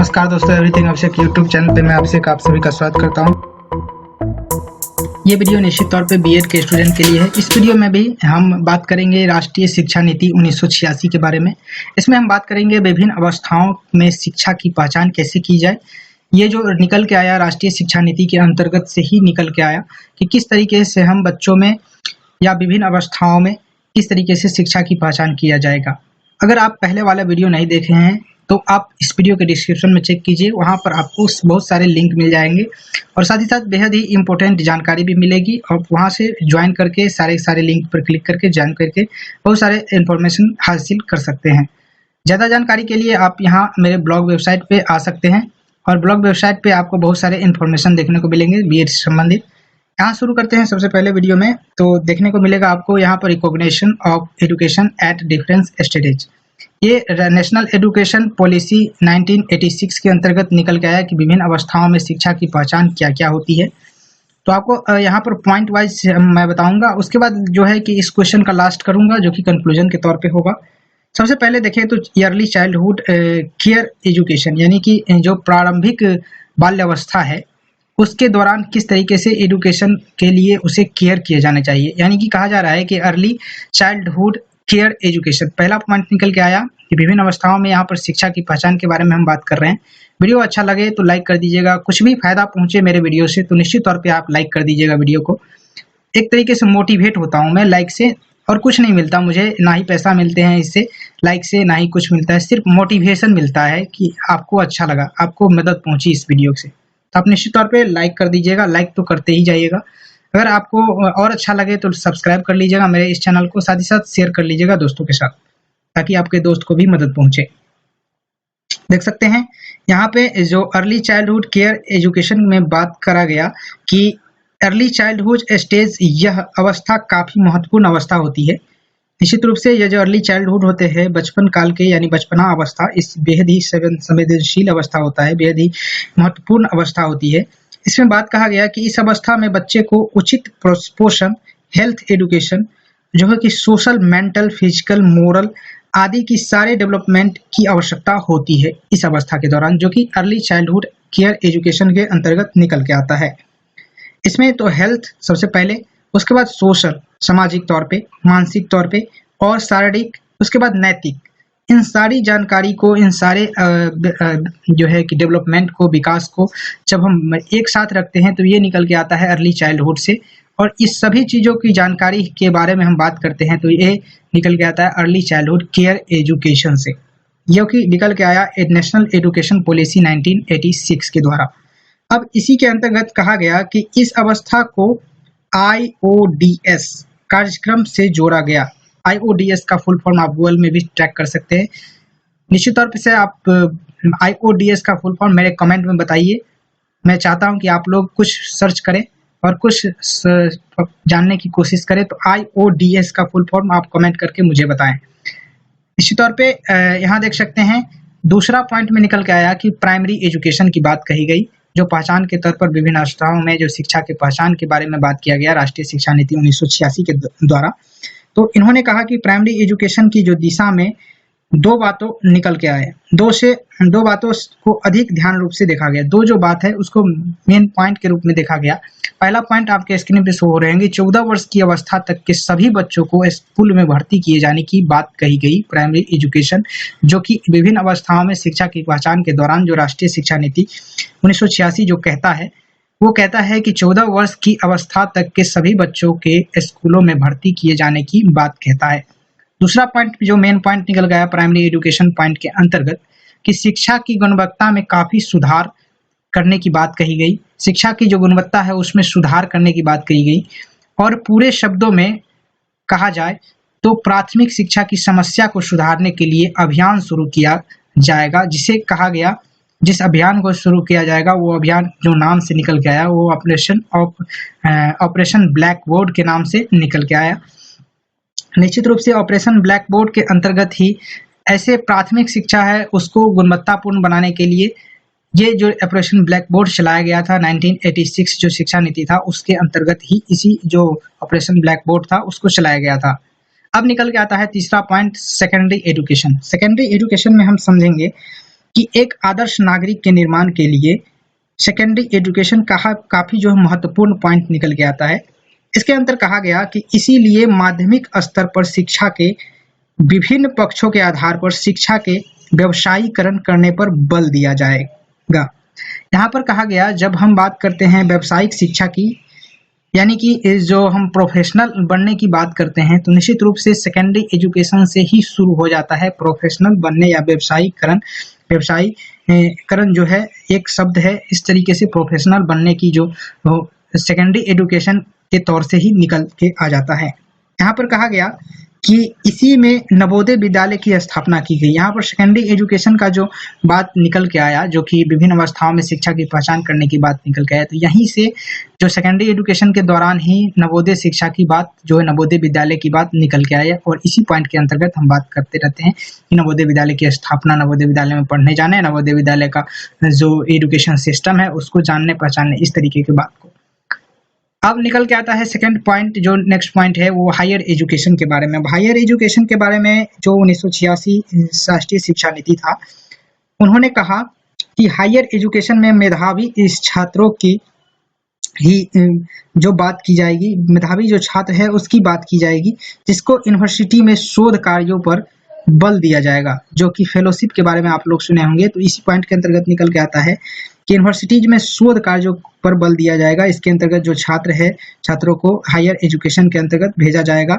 नमस्कार दोस्तों, एवरीथिंग अभिषेक YouTube channel पे मैं अभिषेक आप सभी का स्वागत करता हूं। ये वीडियो निश्चित तौर पे बीएड के स्टूडेंट के लिए है। इस वीडियो में भी हम बात करेंगे राष्ट्रीय शिक्षा नीति 1986 के बारे में। इसमें हम बात करेंगे विभिन्न अवस्थाओं में शिक्षा की पहचान कैसे की जाए। ये जो निकल के आया राष्ट्रीय शिक्षा नीति के अंतर्गत से ही निकल के आया कि किस तरीके से हम बच्चों में या विभिन्न अवस्थाओं में किस तरीके से शिक्षा की पहचान किया जाएगा। अगर आप पहले वाला वीडियो नहीं देखे हैं तो आप इस वीडियो के डिस्क्रिप्शन में चेक कीजिए, वहाँ पर आपको बहुत सारे लिंक मिल जाएंगे और साथ ही साथ बेहद ही इम्पोर्टेंट जानकारी भी मिलेगी। और वहाँ से ज्वाइन करके सारे लिंक पर क्लिक करके ज्वाइन करके बहुत सारे इन्फॉर्मेशन हासिल कर सकते हैं। ज़्यादा जानकारी के लिए आप यहाँ मेरे ब्लॉग वेबसाइट पे आ सकते हैं और ब्लॉग वेबसाइट पे आपको बहुत सारे इन्फॉर्मेशन देखने को मिलेंगे बीएड से संबंधित। यहाँ शुरू करते हैं सबसे पहले वीडियो में। तो देखने को मिलेगा आपको यहाँ पर recognition of education at different stage. ये नेशनल एजुकेशन पॉलिसी 1986 के अंतर्गत निकल के आया कि विभिन्न अवस्थाओं में शिक्षा की पहचान क्या क्या होती है। तो आपको यहाँ पर पॉइंट वाइज मैं बताऊंगा, उसके बाद जो है कि इस क्वेश्चन का लास्ट करूंगा जो कि कंक्लूजन के तौर पे होगा। सबसे पहले देखें तो अर्ली चाइल्डहुड केयर एजुकेशन, यानी कि जो प्रारंभिक बाल्यावस्था है उसके दौरान किस तरीके से एजुकेशन के लिए उसे केयर किए जाने चाहिए। यानी कि कहा जा रहा है कि अर्ली चाइल्डहुड केयर एजुकेशन, पहला पॉइंट निकल के आया कि विभिन्न अवस्थाओं में यहाँ पर शिक्षा की पहचान के बारे में हम बात कर रहे हैं। वीडियो अच्छा लगे तो लाइक कर दीजिएगा, कुछ भी फायदा पहुंचे मेरे वीडियो से तो निश्चित तौर पे आप लाइक कर दीजिएगा वीडियो को। एक तरीके से मोटिवेट होता हूँ मैं लाइक से, और कुछ नहीं मिलता मुझे, ना ही पैसा मिलते हैं इससे लाइक से, ना ही कुछ मिलता है, सिर्फ मोटिवेशन मिलता है कि आपको अच्छा लगा, आपको मदद पहुंची इस वीडियो से। तो आप निश्चित तौर पे लाइक कर दीजिएगा, लाइक तो करते ही जाइएगा। अगर आपको और अच्छा लगे तो सब्सक्राइब कर लीजिएगा मेरे इस चैनल को, साथ ही साथ शेयर कर लीजिएगा दोस्तों के साथ ताकि आपके दोस्त को भी मदद पहुंचे। देख सकते हैं यहाँ पे जो अर्ली चाइल्डहुड केयर एजुकेशन में बात करा गया कि अर्ली चाइल्डहुड स्टेज, यह अवस्था काफी महत्वपूर्ण अवस्था होती है। निश्चित रूप से यह जो अर्ली चाइल्डहुड होते हैं बचपन काल के यानी बचपना अवस्था, इस बेहद ही संवेदनशील अवस्था होता है, बेहद ही महत्वपूर्ण अवस्था होती है। इसमें बात कहा गया कि इस अवस्था में बच्चे को उचित पोषण, हेल्थ एजुकेशन, जो है कि सोशल, मेंटल, फिजिकल, मोरल आदि की सारे डेवलपमेंट की आवश्यकता होती है इस अवस्था के दौरान, जो कि अर्ली चाइल्डहुड केयर एजुकेशन के अंतर्गत निकल के आता है। इसमें तो हेल्थ सबसे पहले, उसके बाद सोशल, सामाजिक तौर पे, मानसिक तौर पे और शारीरिक, उसके बाद नैतिक, इन सारी जानकारी को, इन सारे जो है कि डेवलपमेंट को, विकास को जब हम एक साथ रखते हैं तो ये निकल के आता है अर्ली चाइल्डहुड से। और इस सभी चीज़ों की जानकारी के बारे में हम बात करते हैं तो ये निकल के आता है अर्ली चाइल्डहुड केयर एजुकेशन से, जो कि निकल के आया नेशनल एजुकेशन पॉलिसी 1986 के द्वारा। अब इसी के अंतर्गत कहा गया कि इस अवस्था को IODS कार्यक्रम से जोड़ा गया। IODS का फुल फॉर्म आप गूगल में भी ट्रैक कर सकते हैं। निश्चित तौर से आप IODS का फुल फॉर्म मेरे कमेंट में बताइए। मैं चाहता हूं कि आप लोग कुछ सर्च करें और कुछ जानने की कोशिश करें। तो IODS का फुल फॉर्म आप कमेंट करके मुझे बताएं। निश्चित तौर पे यहाँ देख सकते हैं दूसरा पॉइंट में निकल के आया कि प्राइमरी एजुकेशन की बात कही गई, जो पहचान के तौर पर विभिन्न अवस्थाओं में जो शिक्षा के पहचान के बारे में बात किया गया राष्ट्रीय शिक्षा नीति 1986 के द्वारा। तो इन्होंने कहा कि प्राइमरी एजुकेशन की जो दिशा में दो बातों निकल के आए, दो बातों को अधिक ध्यान रूप से देखा गया। दो जो बात है उसको मेन पॉइंट के रूप में देखा गया। पहला पॉइंट आपके स्क्रीन पे शो हो रहेंगे, 14 वर्ष की अवस्था तक के सभी बच्चों को स्कूल में भर्ती किए जाने की बात कही गई। प्राइमरी एजुकेशन जो कि विभिन्न अवस्थाओं में शिक्षा की पहचान के दौरान जो राष्ट्रीय शिक्षा नीति 1986 जो कहता है, वो कहता है कि 14 वर्ष की अवस्था तक के सभी बच्चों के स्कूलों में भर्ती किए जाने की बात कहता है। दूसरा पॉइंट जो मेन पॉइंट निकल गया प्राइमरी एजुकेशन पॉइंट के अंतर्गत कि शिक्षा की गुणवत्ता में काफी सुधार करने की बात कही गई। शिक्षा की जो गुणवत्ता है उसमें सुधार करने की बात कही गई। और पूरे शब्दों में कहा जाए तो प्राथमिक शिक्षा की समस्या को सुधारने के लिए अभियान शुरू किया जाएगा, जिसे कहा गया, जिस अभियान को शुरू किया जाएगा वो अभियान जो नाम से निकल के आया वो ऑपरेशन ब्लैक बोर्ड के नाम से निकल के आया। निश्चित रूप से ऑपरेशन ब्लैक बोर्ड के अंतर्गत ही ऐसे प्राथमिक शिक्षा है उसको गुणवत्तापूर्ण बनाने के लिए ये जो ऑपरेशन ब्लैक बोर्ड चलाया गया था 1986 जो शिक्षा नीति था उसके अंतर्गत ही इसी जो ऑपरेशन ब्लैक बोर्ड था उसको चलाया गया था। अब निकल के आता है तीसरा point, secondary education. Secondary education में हम समझेंगे कि एक आदर्श नागरिक के निर्माण के लिए सेकेंडरी एजुकेशन काफी जो महत्वपूर्ण पॉइंट निकल के आता है। इसके अंदर कहा गया कि इसीलिए माध्यमिक स्तर पर शिक्षा के विभिन्न पक्षों के आधार पर शिक्षा के व्यवसायीकरण करने पर बल दिया जाएगा। यहाँ पर कहा गया, जब हम बात करते हैं व्यावसायिक शिक्षा की, यानी कि जो हम प्रोफेशनल बनने की बात करते हैं, तो निश्चित रूप से सेकेंडरी एजुकेशन से ही शुरू हो जाता है प्रोफेशनल बनने या व्यवसायीकरण जो है एक शब्द है, इस तरीके से प्रोफेशनल बनने की जो सेकेंडरी एजुकेशन के तौर से ही निकल के आ जाता है। यहाँ पर कहा गया कि इसी में नवोदय विद्यालय की स्थापना की गई। यहाँ पर सेकेंडरी एजुकेशन का जो बात निकल के आया, जो कि विभिन्न अवस्थाओं में शिक्षा की पहचान करने की बात निकल के आया, तो यहीं से जो सेकेंडरी एजुकेशन के दौरान ही नवोदय शिक्षा की बात जो है, नवोदय विद्यालय की बात निकल के आया। और इसी पॉइंट के अंतर्गत हम बात करते रहते हैं कि नवोदय विद्यालय की स्थापना, नवोदय विद्यालय में पढ़ने जाने, नवोदय विद्यालय का जो एजुकेशन सिस्टम है उसको जानने पहचानने, इस तरीके की बात को। अब निकल के आता है सेकंड पॉइंट, जो नेक्स्ट पॉइंट है वो हायर एजुकेशन के बारे में। हायर एजुकेशन के बारे में जो 1986 राष्ट्रीय शिक्षा नीति था, उन्होंने कहा कि हायर एजुकेशन में मेधावी इस छात्रों की ही जो बात की जाएगी, मेधावी जो छात्र है उसकी बात की जाएगी, जिसको यूनिवर्सिटी में शोध कार्यों पर बल दिया जाएगा, जो कि फेलोशिप के बारे में आप लोग सुने होंगे। तो इसी पॉइंट के अंतर्गत निकल के आता है कि यूनिवर्सिटीज में शोध कार्यों पर बल दिया जाएगा। इसके अंतर्गत जो छात्र है, छात्रों को हायर एजुकेशन के अंतर्गत भेजा जाएगा।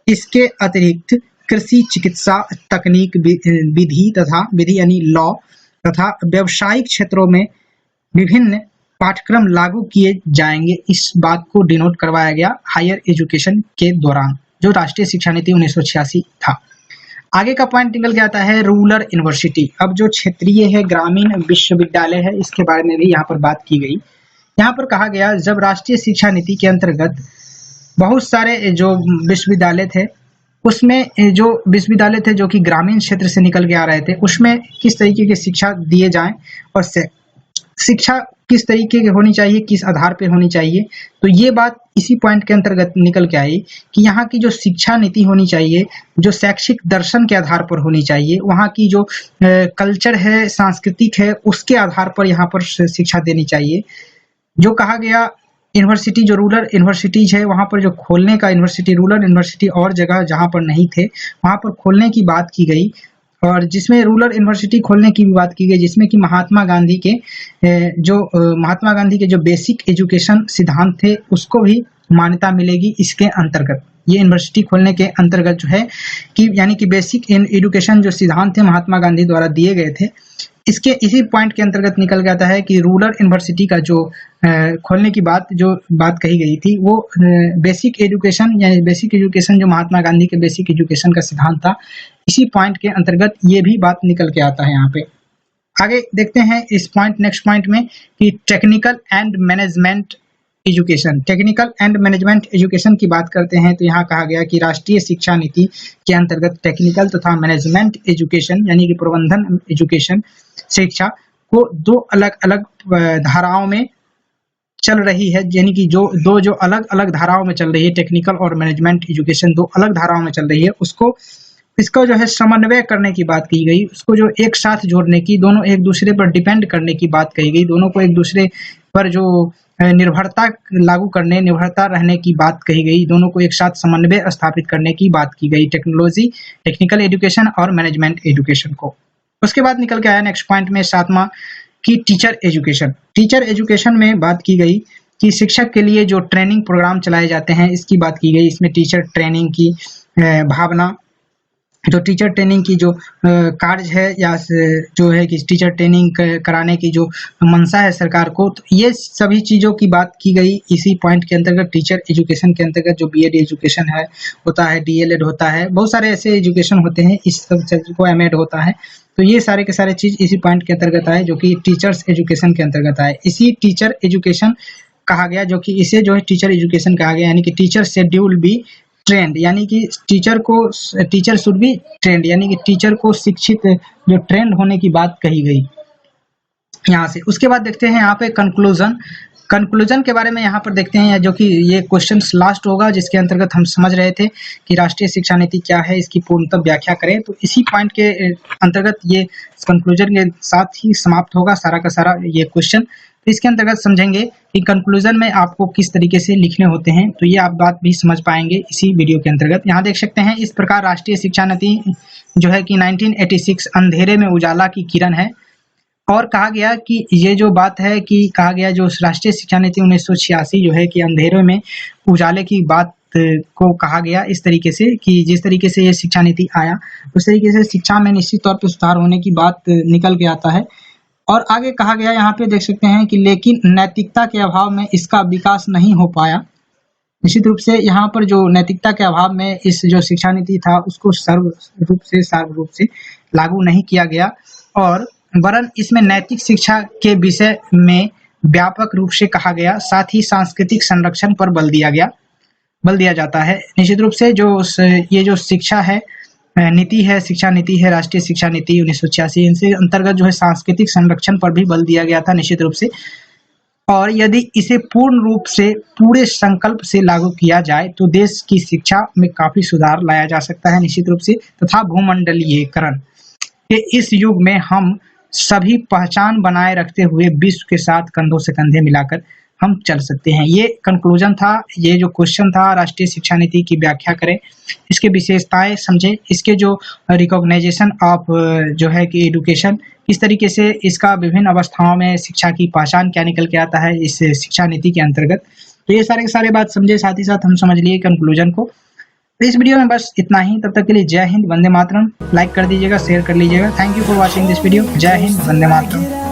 इसके अतिरिक्त कृषि, चिकित्सा, तकनीक, विधि यानी लॉ तथा व्यावसायिक क्षेत्रों में विभिन्न पाठ्यक्रम लागू किए जाएंगे। इस बात को डिनोट करवाया गया हायर एजुकेशन के दौरान, जो राष्ट्रीय शिक्षा नीति 1986 था। आगे का पॉइंट निकल के आता है रूरल यूनिवर्सिटी। अब जो क्षेत्रीय है, ग्रामीण विश्वविद्यालय है, इसके बारे में भी यहाँ पर बात की गई। यहाँ पर कहा गया, जब राष्ट्रीय शिक्षा नीति के अंतर्गत बहुत सारे जो विश्वविद्यालय थे, उसमें जो विश्वविद्यालय थे जो कि ग्रामीण क्षेत्र से निकल के आ रहे थे, उसमें किस तरीके की शिक्षा दिए जाएं और शिक्षा किस तरीके की होनी चाहिए, किस आधार पर होनी चाहिए। तो ये बात इसी पॉइंट के अंतर्गत निकल के आई कि यहाँ की जो शिक्षा नीति होनी चाहिए, जो शैक्षिक दर्शन के आधार पर होनी चाहिए, वहाँ की जो कल्चर है, सांस्कृतिक है, उसके आधार पर यहाँ पर शिक्षा देनी चाहिए। जो कहा गया, यूनिवर्सिटी जो रूरल यूनिवर्सिटीज है, वहाँ पर जो खोलने का यूनिवर्सिटी, रूरल यूनिवर्सिटी और जगह जहाँ पर नहीं थे वहाँ पर खोलने की बात की गई, और जिसमें रूरल यूनिवर्सिटी खोलने की भी बात की गई, जिसमें कि महात्मा गांधी के जो बेसिक एजुकेशन सिद्धांत थे उसको भी मान्यता मिलेगी इसके अंतर्गत। ये यूनिवर्सिटी खोलने के अंतर्गत जो है कि यानी कि बेसिक एजुकेशन जो सिद्धांत थे महात्मा गांधी द्वारा दिए गए थे, इसके इसी पॉइंट के अंतर्गत निकल के आता है कि रूरल यूनिवर्सिटी का जो खोलने की बात कही गई थी, वो बेसिक एजुकेशन यानी बेसिक एजुकेशन जो महात्मा गांधी के बेसिक एजुकेशन का सिद्धांत था, इसी पॉइंट के अंतर्गत ये भी बात निकल के आता है। यहाँ पे आगे देखते हैं इस पॉइंट, नेक्स्ट पॉइंट में, कि technical and management education. Technical and management education की बात करते हैं तो यहाँ कहा गया कि राष्ट्रीय शिक्षा नीति के अंतर्गत टेक्निकल तथा मैनेजमेंट एजुकेशन यानी कि प्रबंधन एजुकेशन शिक्षा को दो अलग अलग धाराओं में चल रही है, यानी कि जो अलग अलग धाराओं में चल रही है, टेक्निकल और मैनेजमेंट एजुकेशन दो अलग धाराओं में चल रही है, इसको जो है समन्वय करने की बात की गई, उसको जो एक साथ जोड़ने की, दोनों एक दूसरे पर डिपेंड करने की बात कही गई, दोनों को एक दूसरे पर जो निर्भरता लागू करने, निर्भरता रहने की बात कही गई, दोनों को एक साथ समन्वय स्थापित करने की बात की गई, टेक्निकल एजुकेशन और मैनेजमेंट एजुकेशन को। उसके बाद निकल के आया नेक्स्ट पॉइंट में 7वां कि टीचर एजुकेशन। टीचर एजुकेशन में बात की गई कि शिक्षक के लिए जो ट्रेनिंग प्रोग्राम चलाए जाते हैं, इसकी बात की गई। इसमें टीचर ट्रेनिंग की भावना, जो टीचर ट्रेनिंग की जो कार्य है या जो है कि टीचर ट्रेनिंग कराने की जो मंशा है सरकार को, तो ये सभी चीज़ों की बात की गई इसी पॉइंट के अंतर्गत। टीचर एजुकेशन के अंतर्गत जो बीएड एजुकेशन है होता है, डीएलएड होता है, बहुत सारे ऐसे एजुकेशन होते हैं, इस सब को एमएड होता है, तो ये सारे के सारे चीज़ इसी पॉइंट के अंतर्गत आए, जो कि टीचर्स एजुकेशन के अंतर्गत आए। इसी टीचर एजुकेशन कहा गया, जो कि इसे जो है टीचर एजुकेशन कहा गया, यानी कि टीचर शेड्यूल बी ट्रेंड, यानी कि टीचर शुड बी ट्रेंड, यानी कि टीचर को शिक्षित जो ट्रेंड होने की बात कही गई। यहाँ से। उसके बाद देखते हैं यहाँ पे कंक्लूजन के बारे में यहाँ पर देखते हैं, जो कि ये क्वेश्चन लास्ट होगा, जिसके अंतर्गत हम समझ रहे थे कि राष्ट्रीय शिक्षा नीति क्या है, इसकी पूर्णतः व्याख्या करें। तो इसी पॉइंट के अंतर्गत ये कंक्लूजन के साथ ही समाप्त होगा सारा का सारा ये क्वेश्चन। तो इसके अंतर्गत समझेंगे कि कंक्लूजन में आपको किस तरीके से लिखने होते हैं, तो ये आप बात भी समझ पाएंगे इसी वीडियो के अंतर्गत। यहाँ देख सकते हैं, इस प्रकार राष्ट्रीय शिक्षा नीति जो है कि 1986 अंधेरे में उजाला की किरण है। और कहा गया कि ये जो बात है कि कहा गया जो राष्ट्रीय शिक्षा नीति 1986 जो है कि अंधेरे में उजाले की बात को कहा गया इस तरीके से कि जिस तरीके से ये शिक्षा नीति आया उस तरीके से शिक्षा में निश्चित तौर पर सुधार होने की बात निकल के आता है। और आगे कहा गया यहाँ पे देख सकते हैं कि लेकिन नैतिकता के अभाव में इसका विकास नहीं हो पाया। निश्चित रूप से यहाँ पर जो नैतिकता के अभाव में इस जो शिक्षा नीति था उसको सर्व रूप से लागू नहीं किया गया, और वरन इसमें नैतिक शिक्षा के विषय में व्यापक रूप से कहा गया, साथ ही सांस्कृतिक संरक्षण पर बल दिया जाता है। निश्चित रूप से जो ये जो शिक्षा है नीति है, शिक्षा नीति है, राष्ट्रीय शिक्षा नीति 1986, इनसे अंतर्गत जो है सांस्कृतिक संरक्षण पर भी बल दिया गया था निश्चित रूप से। और यदि इसे पूर्ण रूप से पूरे संकल्प से लागू किया जाए तो देश की शिक्षा में काफी सुधार लाया जा सकता है निश्चित रूप से। तथा भूमंडलीयकरण के इस युग में हम सभी पहचान बनाए रखते हुए विश्व के साथ कंधों से कंधे मिलाकर हम चल सकते हैं। ये कंक्लूजन था, ये जो क्वेश्चन था राष्ट्रीय शिक्षा नीति की व्याख्या करें, इसके विशेषताएं समझें, इसके जो रिकॉग्नाइजेशन ऑफ जो है कि एजुकेशन किस तरीके से इसका विभिन्न अवस्थाओं में शिक्षा की पहचान क्या निकल के आता है इस शिक्षा नीति के अंतर्गत। तो ये सारे के सारे बात समझे, साथ ही साथ हम समझ लिए कंक्लूजन को। तो इस वीडियो में बस इतना ही। तब तक के लिए जय हिंद, वंदे मातरम। लाइक कर दीजिएगा, शेयर कर लीजिएगा। Thank you for watching this video. जय हिंद, वंदे मातरम।